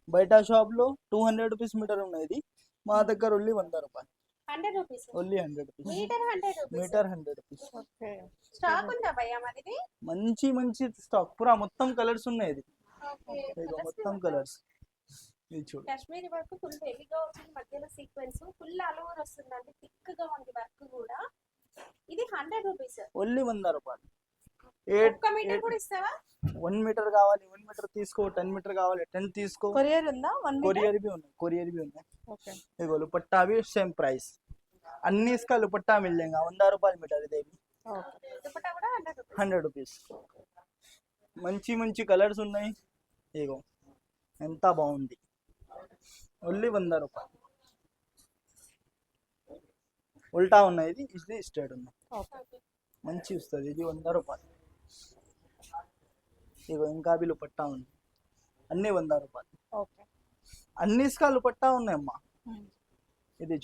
బయట షాప్ లో 200 rupees metre ఉన్నది, మా దగ్గర ఓన్లీ 100 రూపాయలు. 100 rupees only 100 rupees. Metre 100 rupees. Metre 100 rupees. Okay. Stock ఉందా భయ్యా మనది? మంచి మంచి స్టాక్, పూరా మొత్తం కలర్స్ ఉన్నాయి. ఇది ఓకే. ఇదిగో Colours మొత్తం కూడా. కలర్స్. ఇది చూడు. కాశ్మీరీ వర్క్ ఫుల్ హెవీగా వచ్చింది, మధ్యలో సీక్వెన్స్ ఫుల్ ఆల్ ఓవర్ వస్తుందండి, థిక్ గా ఉంది వర్క్ కూడా. ఇది 100 రూపీస్. ఓన్లీ 100 రూపాయలు. ఒక్క మీటర్ కూడా ఇస్తావా? 1 మీటర్ కావాలి 1 మీటర్ తీసుకో, 10 మీటర్ కావాలి 10 తీసుకో. కొరియర్ ఉందా? 1 మీటర్? कोरियर भी ఉన్నాయి. ఓకే. देखो दुपट्टा भी सेम प्राइस, अन्नी इसका दुपट्टा मिल जाएगा 100 రూపాయలు మీటర్. ఇది ఓకే. దుపట్టా కూడా 100 రూపీస్. 100 రూపీస్. మంచి మంచి కలర్స్ ఉన్నాయి. ఇగో ఎంత బాగుంది, ఓన్లీ 100 రూపాయలు. ఉల్టా ఉన్నాయి, ఇది స్ట్రైట్ ఉన్నాయి. ఓకే. మంచి వస్తుంది, ఇది 100 రూపాయలు. ఇగో ఇంకా भी దుపట్టా ఉంది, అన్ని 100 రూపాయలు. ఓకే. అన్ని ఇసుక దుపట్టా ఉన్నాయమ్మా. Hmm. ఇది